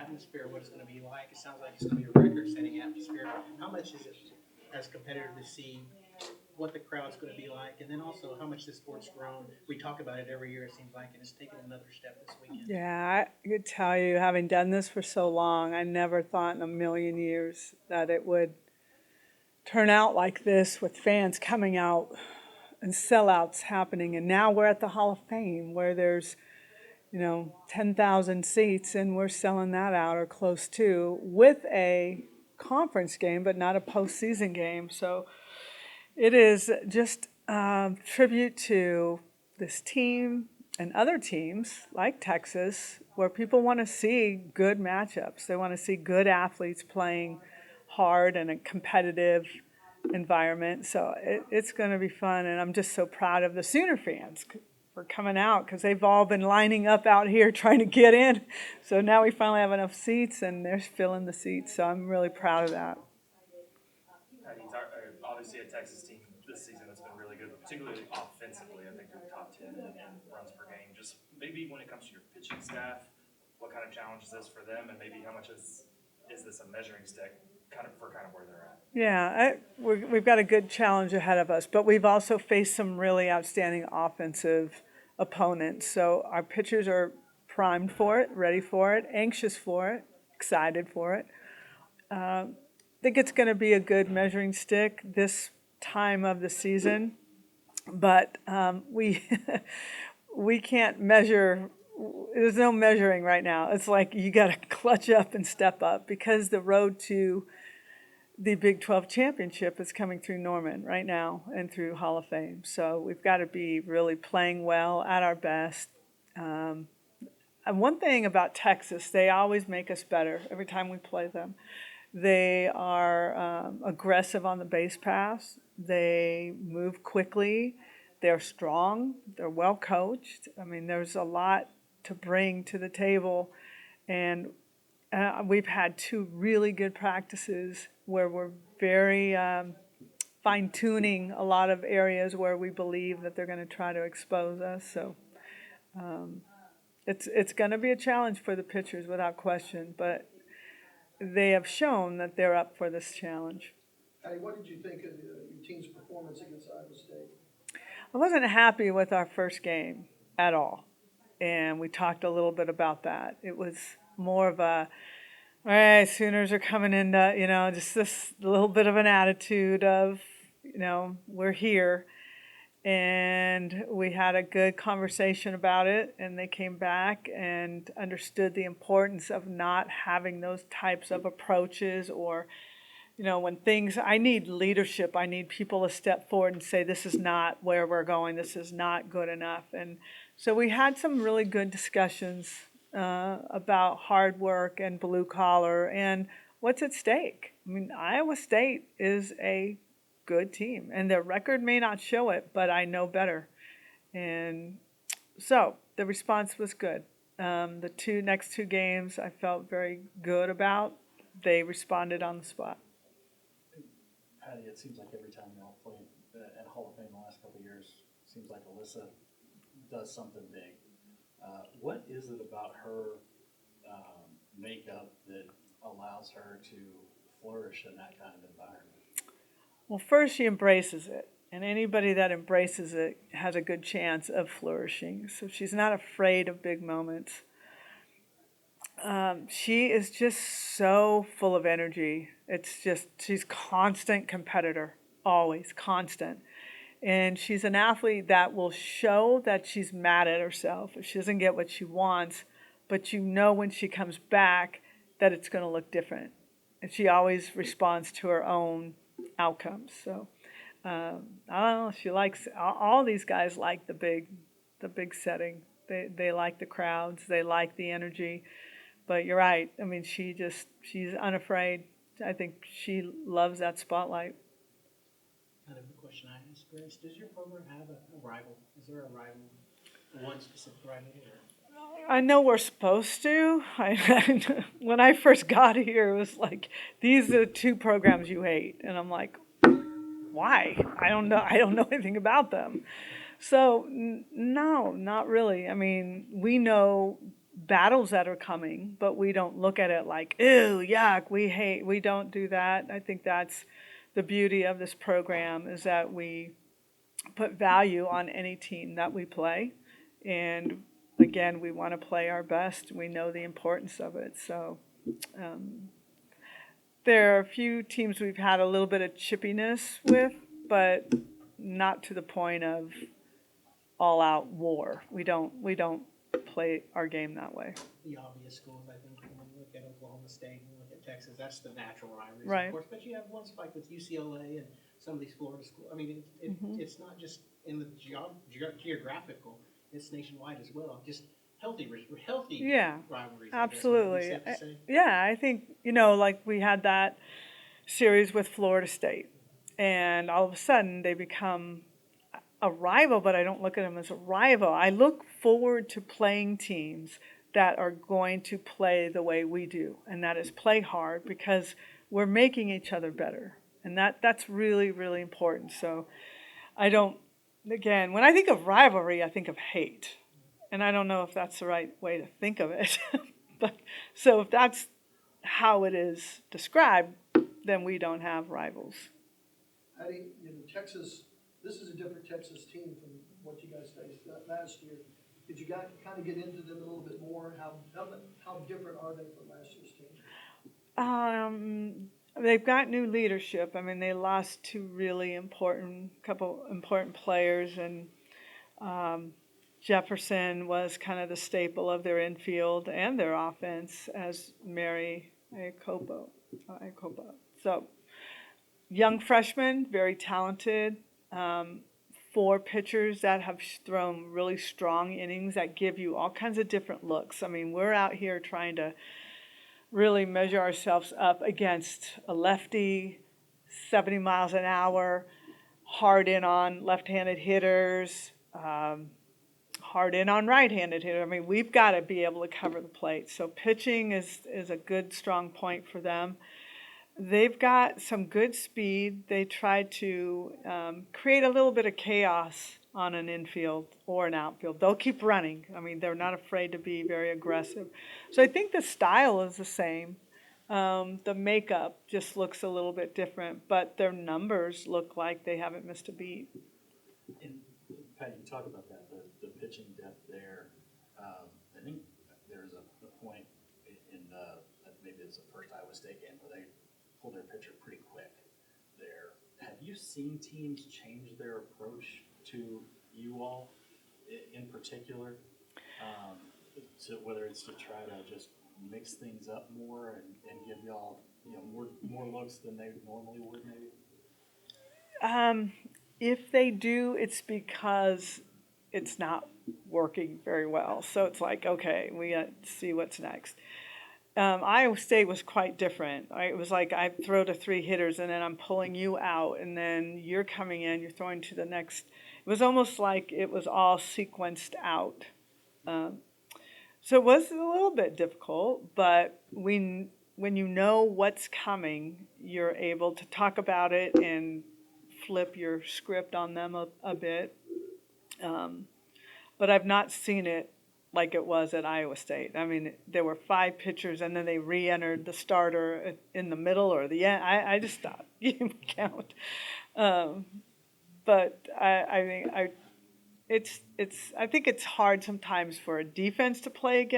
atmosphere, what it's going to be like. It sounds like it's going to be a record-setting atmosphere. How much is it as competitive to see what the crowd's going to be like, and then also how much the sport's grown? We talk about it every year, it seems like, and it's taken another step this weekend. Yeah, I could tell you, having done this for so long, I never thought in a million years that it would turn out like this with fans coming out and sellouts happening. And now we're at the Hall of Fame where there's, 10,000 seats and we're selling that out or close to with a conference game, but not a postseason game. So it is just a tribute to this team and other teams like Texas, where people want to see good matchups. They want to see good athletes playing hard in a competitive environment. So it's going to be fun, and I'm just so proud of the Sooner fans for coming out because they've all been lining up out here trying to get in. So now we finally have enough seats, and they're filling the seats. So I'm really proud of that. Patty's obviously a Texas team this season that's been really good, particularly offensively. I think they're top 10 in runs per game. Just maybe when it comes to your pitching staff, what kind of challenge is this for them, and maybe how much is this a measuring stick kind of where they're at? Yeah, we've got a good challenge ahead of us, but we've also faced some really outstanding offensive opponents. So our pitchers are primed for it, ready for it, anxious for it, excited for it. I think it's going to be a good measuring stick this time of the season, but we we can't measure. There's no measuring right now. It's like you got to clutch up and step up because the road to the Big 12 championship is coming through Norman right now and through Hall of Fame. So we've got to be really playing well at our best. And one thing about Texas, they always make us better every time we play them. They are aggressive on the base pass. They move quickly. They're strong. They're well coached. I mean, there's a lot to bring to the table. And we've had 2 really good practices where we're very fine-tuning a lot of areas where we believe that they're going to try to expose us. So it's going to be a challenge for the pitchers without question, but they have shown that they're up for this challenge. Patty, what did you think of your team's performance against Iowa State? I wasn't happy with our first game at all, and we talked a little bit about that. It was more of a, all right, Sooners are coming into, just this little bit of an attitude of, we're here. And we had a good conversation about it, and they came back and understood the importance of not having those types of approaches or, when things, I need leadership. I need people to step forward and say, this is not where we're going. This is not good enough. And so we had some really good discussions about hard work and blue collar and what's at stake. I mean, Iowa State is a good team, and their record may not show it, but I know better. And so the response was good. The next two games I felt very good about. They responded on the spot. Patty, it seems like every time y'all play at Hall of Fame the last couple of years, it seems like Alyssa does something big. What is it about her makeup that allows her to flourish in that kind of environment? Well, first, she embraces it, and anybody that embraces it has a good chance of flourishing. So she's not afraid of big moments. She is just so full of energy. She's constant competitor, always constant. And she's an athlete that will show that she's mad at herself if she doesn't get what she wants, but when she comes back that it's going to look different. And she always responds to her own outcomes. So I don't know. She likes all these guys like the big setting. They like the crowds. They like the energy. But you're right. I mean, she's unafraid. I think she loves that spotlight. Kind of a question I asked Grace: does your program have a rival? Is there a rival, one specific rival? I know we're supposed to. When I first got here, it was like, these are the 2 programs you hate. And I'm like, why? I don't know. I don't know anything about them. So, no, not really. I mean, we know battles that are coming, but we don't look at it like, ew, yuck, we hate. We don't do that. I think that's the beauty of this program, is that we put value on any team that we play. And again, we want to play our best. We know the importance of it. So there are a few teams we've had a little bit of chippiness with, but not to the point of all out war. We don't play our game that way. The obvious schools, I think, when you look at Oklahoma State and look at Texas, that's the natural rivalries, Right. of course. But you have one spike with UCLA and some of these Florida schools. I mean, it's not just in the geographical; it's nationwide as well. Just healthy Yeah, rivalries. absolutely. I guess, would be safe to say. Yeah, I think, like we had that series with Florida State, and all of a sudden they become a rival, but I don't look at them as a rival. I look forward to playing teams that are going to play the way we do, and that is play hard, because we're making each other better. And that's really, really important. So I don't, again, when I think of rivalry, I think of hate. And I don't know if that's the right way to think of it. But so if that's how it is described, then we don't have rivals. Patty, Texas, this is a different Texas team from what you guys faced last year. Did you guys kind of get into them a little bit more? How different are they from last year's team? They've got new leadership. I mean, they lost two really couple important players, and Jefferson was kind of the staple of their infield and their offense, as Mary Iacopo. So, young freshman, very talented. Four pitchers that have thrown really strong innings that give you all kinds of different looks. I mean, we're out here trying to really measure ourselves up against a lefty, 70 miles an hour, hard in on left-handed hitters, hard in on right-handed hitters. I mean, we've got to be able to cover the plate. So pitching is a good, strong point for them. They've got some good speed. They try to create a little bit of chaos on an infield or an outfield. They'll keep running. I mean, they're not afraid to be very aggressive. So I think the style is the same. The makeup just looks a little bit different, but their numbers look like they haven't missed a beat. And Pat, you talk about that, the pitching depth there. I think there's a point in maybe it's the first Iowa State game where they pulled their pitcher pretty quick there. Have you seen teams change their approach to you all in particular? To whether it's to try to just mix things up more and give y'all more looks than they normally would maybe? If they do, it's because it's not working very well. So it's like, okay, we got to see what's next. Iowa State was quite different. It was like I throw to three hitters and then I'm pulling you out, and then you're coming in, you're throwing to the next. It was almost like it was all sequenced out. So it was a little bit difficult, but when you know what's coming, you're able to talk about it and flip your script on them a bit. But I've not seen it like it was at Iowa State. I mean, there were 5 pitchers, and then they re-entered the starter in the middle or the end. I just stopped keeping count. But I think it's hard sometimes for a defense to play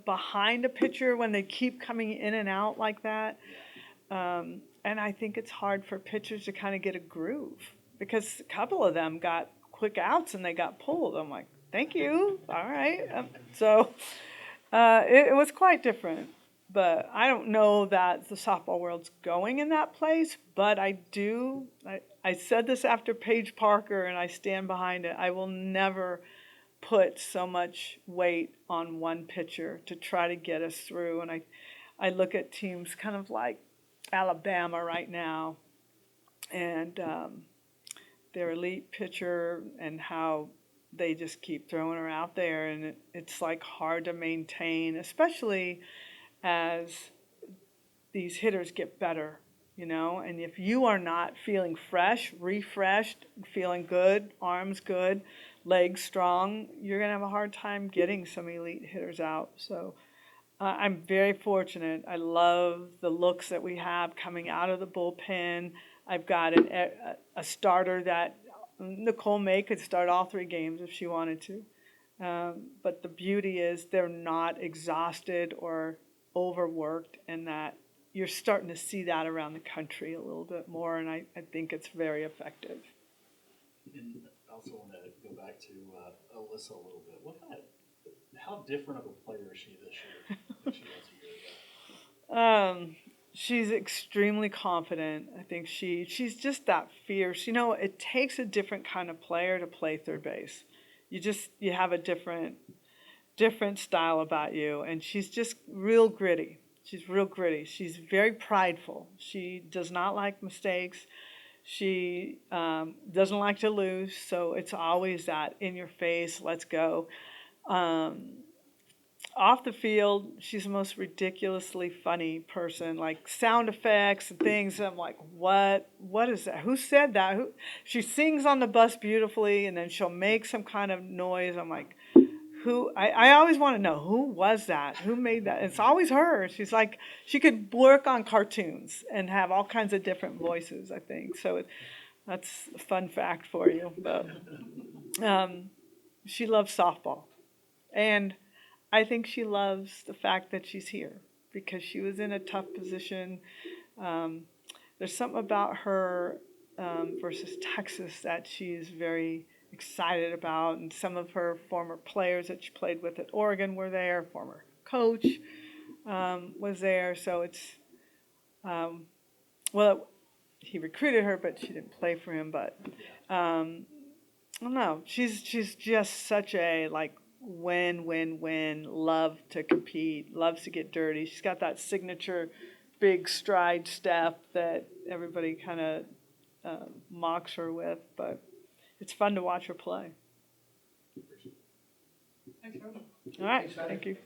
behind a pitcher when they keep coming in and out like that. And I think it's hard for pitchers to kind of get a groove, because a couple of them got quick outs and they got pulled. I'm like, thank you. All right. So it was quite different. But I don't know that the softball world's going in that place, but I do. I said this after Paige Parker, and I stand behind it. I will never put so much weight on one pitcher to try to get us through. And I look at teams kind of like Alabama right now, and their elite pitcher, and how they just keep throwing her out there, and it's like hard to maintain, especially as these hitters get better, and if you are not feeling fresh, refreshed, feeling good, arms good, legs strong, you're going to have a hard time getting some elite hitters out. So I'm very fortunate. I love the looks that we have coming out of the bullpen. I've got a starter that Nicole May could start all 3 games if she wanted to. But the beauty is they're not exhausted or overworked, and that you're starting to see that around the country a little bit more, and I think it's very effective. And I also want to go back to Alyssa a little bit. How different of a player is she this year than she was a year ago? She's extremely confident. I think she's just that fierce. You know, it takes a different kind of player to play third base. You have a different style about you, and she's just real gritty. She's real gritty. She's very prideful. She does not like mistakes. She doesn't like to lose, so it's always that in your face, let's go. Off the field, she's the most ridiculously funny person, like sound effects and things. I'm like, what is that? Who said that? She sings on the bus beautifully, and then she'll make some kind of noise. I'm like, I always want to know, who was that? Who made that? It's always her. She's like, she could work on cartoons and have all kinds of different voices, I think. So that's a fun fact for you. But she loves softball. And I think she loves the fact that she's here because she was in a tough position. There's something about her versus Texas that she's very excited about, and some of her former players that she played with at Oregon were there, former coach was there, so it's, well, he recruited her, but she didn't play for him, but I don't know, she's just such a, like, win, love to compete, loves to get dirty. She's got that signature big stride step that everybody kind of mocks her with, but it's fun to watch her play. Thanks, Rob. All right, thank you.